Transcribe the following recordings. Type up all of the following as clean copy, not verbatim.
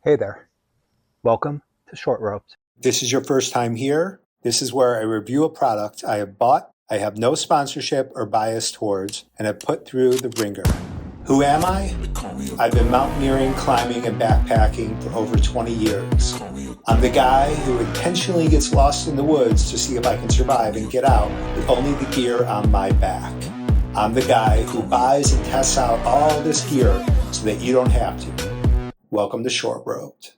Hey there, welcome to Short Ropes. This is your first time here. This is where I review a product I have bought, I have no sponsorship or bias towards, and have put through the ringer. Who am I? I've been mountaineering, climbing, and backpacking for over 20 years. I'm the guy who intentionally gets lost in the woods to see if I can survive and get out with only the gear on my back. I'm the guy who buys and tests out all this gear so that you don't have to. Welcome to Short Ropes.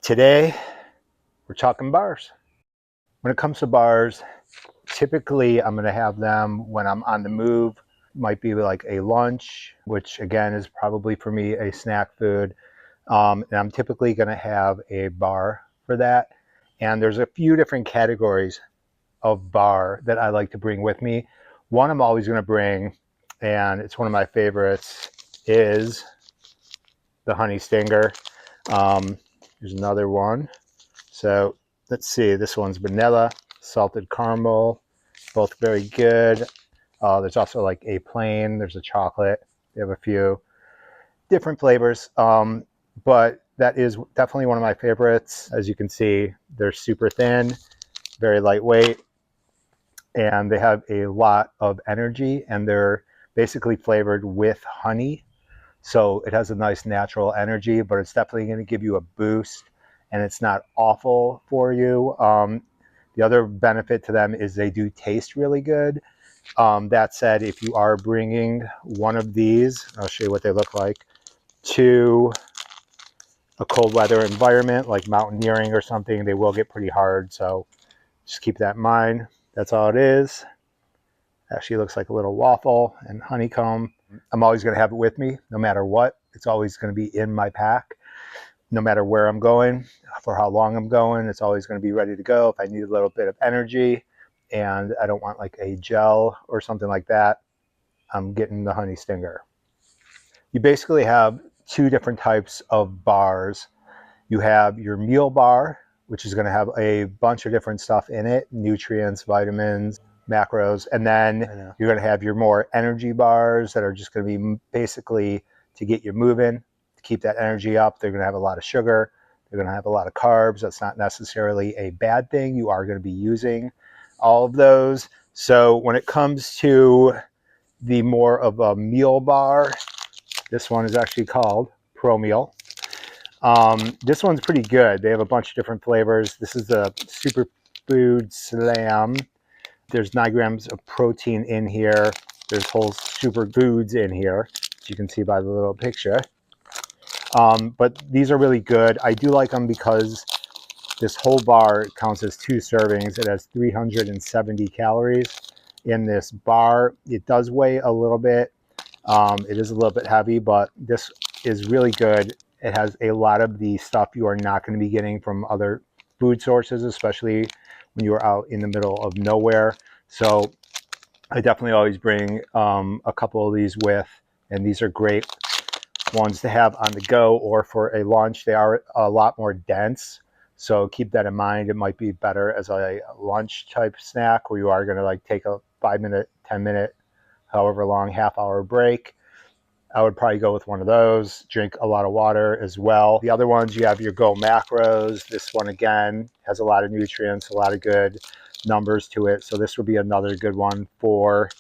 Today, we're talking bars. When it comes to bars, typically I'm going to have them when I'm on the move. Might be like a lunch, which again is probably for me a snack food. And I'm typically going to have a bar for that. And there's a few different categories of bar that I like to bring with me. One I'm always going to bring, and it's one of my favorites, is the Honey Stinger. Here's another one. So let's see, this one's vanilla, salted caramel, both very good. There's also like a plain, there's a chocolate. They have a few different flavors, but that is definitely one of my favorites. As you can see, they're super thin, very lightweight, and they have a lot of energy, and they're basically flavored with honey. So it has a nice natural energy, but it's definitely going to give you a boost, and it's not awful for you. The other benefit to them is they do taste really good. That said, if you are bringing one of these, I'll show you what they look like, to a cold weather environment like mountaineering or something, they will get pretty hard. So just keep that in mind. That's all it is. Actually looks like a little waffle and honeycomb. I'm always going to have it with me no matter what. It's always going to be in my pack no matter where I'm going, for how long I'm going. It's always going to be ready to go if I need a little bit of energy and I don't want like a gel or something like that. I'm getting the Honey Stinger. You basically have two different types of bars. You have your meal bar, which is going to have a bunch of different stuff in it, nutrients, vitamins, macros, and then you're going to have your more energy bars that are just going to be basically to get you moving, to keep that energy up. They're going to have a lot of sugar. They're going to have a lot of carbs. That's not necessarily a bad thing. You are going to be using all of those. So when it comes to the more of a meal bar, this one is actually called Pro Meal. This one's pretty good. They have a bunch of different flavors. This is the Superfood Slam. There's 9 grams of protein in here. There's whole superfoods in here, as you can see by the little picture. But these are really good. I do like them because this whole bar counts as 2 servings. It has 370 calories in this bar. It does weigh a little bit. It is a little bit heavy, but this is really good. It has a lot of the stuff you are not going to be getting from other food sources, especially when you are out in the middle of nowhere. So I definitely always bring a couple of these with, and these are great ones to have on the go or for a lunch. They are a lot more dense, so keep that in mind. It might be better as a lunch type snack where you are going to like take a 5-minute, 10-minute, however long, half-hour break. I would probably go with one of those. Drink a lot of water as well. The other ones, you have your GoMacros. This one, again, has a lot of nutrients, a lot of good numbers to it. So this would be another good one for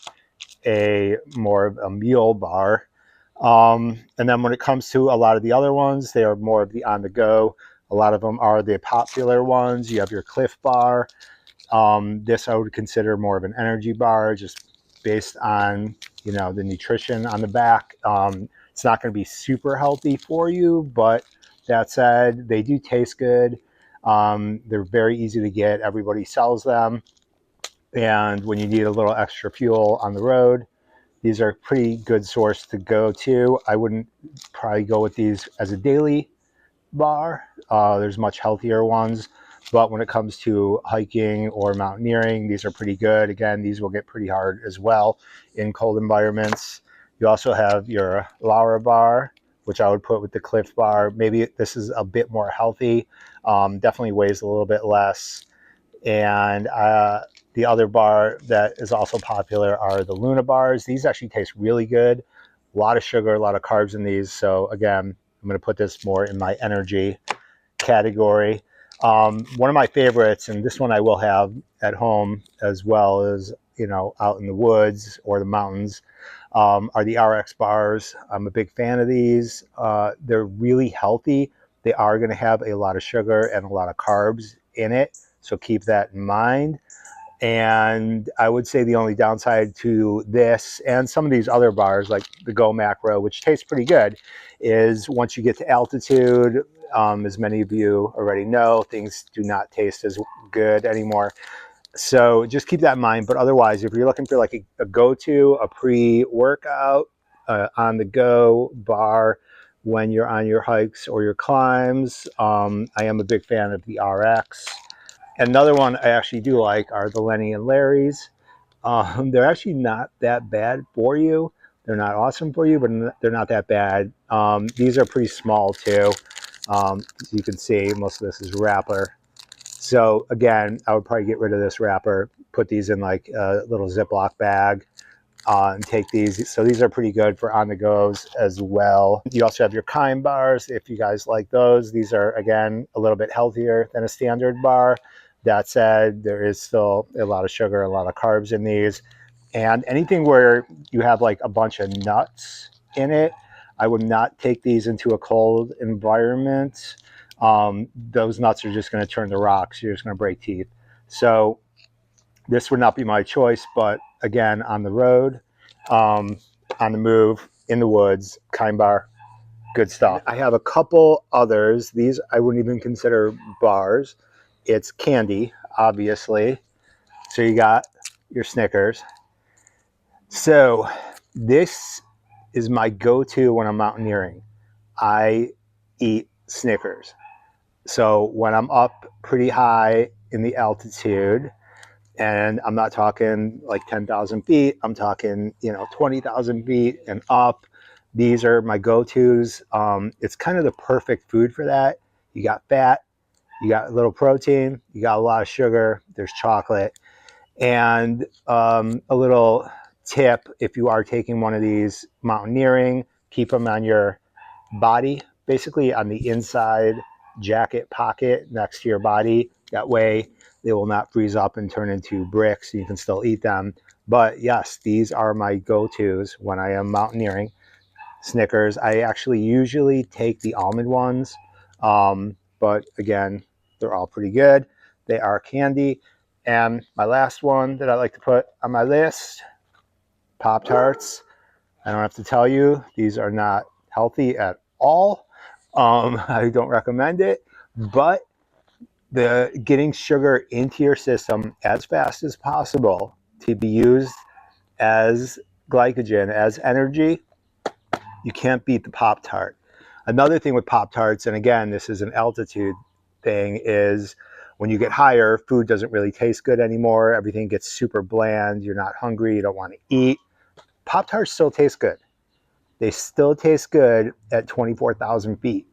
a more of a meal bar. And then when it comes to a lot of the other ones, they are more of the on-the-go. A lot of them are the popular ones. You have your Clif Bar. This I would consider more of an energy bar, just based on, you know, the nutrition on the back. It's not going to be super healthy for you, but that said, they do taste good. They're very easy to get. Everybody sells them. And when you need a little extra fuel on the road, these are a pretty good source to go to. I wouldn't probably go with these as a daily bar. There's much healthier ones. But when it comes to hiking or mountaineering, these are pretty good. Again, these will get pretty hard as well in cold environments. You also have your Larabar, which I would put with the Clif Bar. Maybe this is a bit more healthy. Definitely weighs a little bit less. And the other bar that is also popular are the Bars. These actually taste really good. A lot of sugar, a lot of carbs in these. So again, I'm going to put this more in my energy category. One of my favorites, and this one I will have at home as well as, you know, out in the woods or the mountains, are the RX bars. I'm a big fan of these. They're really healthy. They are going to have a lot of sugar and a lot of carbs in it, so keep that in mind. And I would say the only downside to this and some of these other bars, like the GoMacro, which tastes pretty good, is once you get to altitude, as many of you already know, things do not taste as good anymore. So just keep that in mind. But otherwise, if you're looking for like a go-to, a pre-workout, on-the-go bar when you're on your hikes or your climbs, I am a big fan of the RX. Another one I actually do like are the Lenny and Larry's. They're actually not that bad for you. They're not awesome for you, but they're not that bad. These are pretty small too. As you can see, most of this is wrapper. So again, I would probably get rid of this wrapper, put these in like a little Ziploc bag, and take these. So these are pretty good for on the goes as well. You also have your Kind bars if you guys like those. These are, again, a little bit healthier than a standard bar. That said, there is still a lot of sugar, a lot of carbs in these. And anything where you have like a bunch of nuts in it, I would not take these into a cold environment. Those nuts are just going to turn to rocks. You're just going to break teeth. So this would not be my choice, but again, on the road, on the move, in the woods, Kind bar, good stuff. I have a couple others. These I wouldn't even consider bars. It's candy, obviously. So you got your Snickers. So this is my go-to when I'm mountaineering. I eat Snickers. So when I'm up pretty high in the altitude, and I'm not talking like 10,000 feet, I'm talking, you know, 20,000 feet and up. These are my go-tos. It's kind of the perfect food for that. You got fat, you got a little protein, you got a lot of sugar, there's chocolate. And a little tip, if you are taking one of these mountaineering, keep them on your body, basically on the inside jacket pocket next to your body. That way they will not freeze up and turn into bricks. You can still eat them. But yes, these are my go-tos when I am mountaineering. Snickers. I actually usually take the almond ones, but again, they're all pretty good. They are candy. And my last one that I like to put on my list, Pop-Tarts. I don't have to tell you, these are not healthy at all. I don't recommend it, but the getting sugar into your system as fast as possible to be used as glycogen, as energy, you can't beat the Pop-Tart. Another thing with Pop-Tarts, and again, this is an altitude thing, is when you get higher, food doesn't really taste good anymore. Everything gets super bland. You're not hungry. You don't want to eat. Pop-Tarts still taste good. They still taste good at 24,000 feet.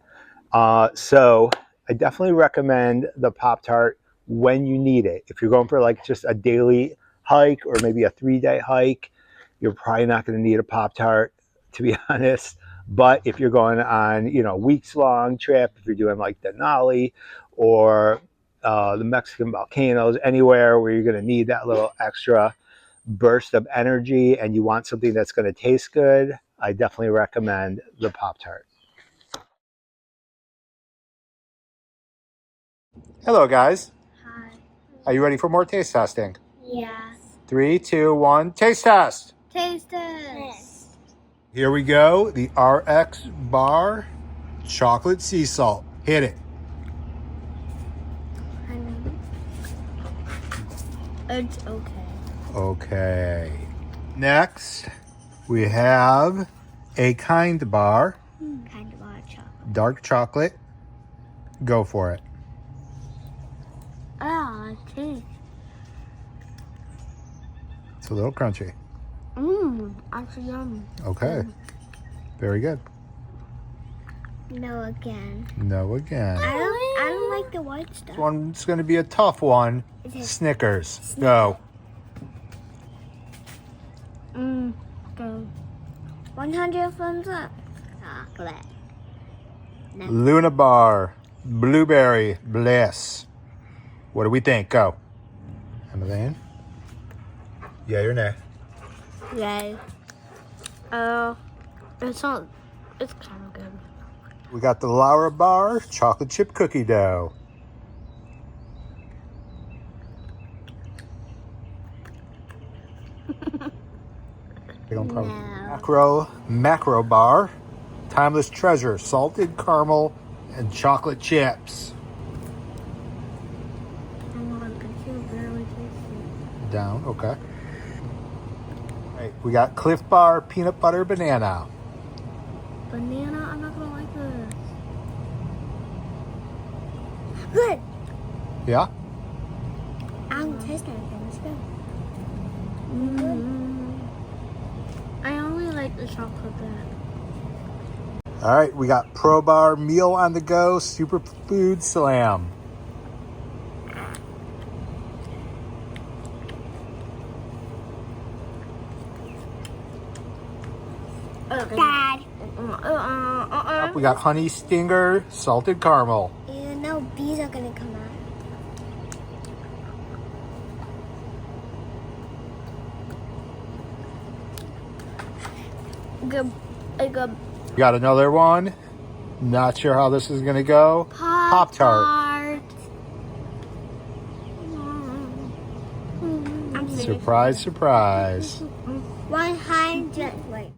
So I definitely recommend the Pop-Tart when you need it. If you're going for like just a daily hike or maybe a 3-day hike, you're probably not going to need a Pop-Tart, to be honest. But if you're going on, you know, weeks long trip, if you're doing like Denali or the Mexican volcanoes, anywhere where you're going to need that little extra burst of energy and you want something that's going to taste good, I definitely recommend the Pop-Tart. Hello, guys. Hi. Are you ready for more taste testing? Yeah. 3, 2, 1, taste test. Taste test. Here we go. The RxBar chocolate sea salt. Hit it. It's okay. Okay. Next, we have a Kind bar, Kind of hot chocolate. dark chocolate. Go for it. Ah, taste. It's a little crunchy. Actually yummy. Okay. Very good. No again. No again. I don't like the white stuff. This one's going to be a tough one. Snickers. Go. Okay. 100 thumbs up. Chocolate. Larabar, blueberry bliss. What do we think? Go. Emmeline? Yeah, you're next. Yay. It's not. It's kind of good. We got the Larabar chocolate chip cookie dough. Macro bar, timeless treasure, salted caramel and chocolate chips. Down, okay. All right, we got Clif Bar, peanut butter, banana. Banana? I'm not gonna like this. Good. Yeah? I'm tasting it. Let's go. I only like the chocolate bit. All right, we got ProBar Meal on the Go, Superfood Slam. Dad. We got Honey Stinger, salted caramel. You know bees are gonna come out. Good. We got another one. Not sure how this is gonna go. Pop-Tart. Surprise, surprise. 100. Wait.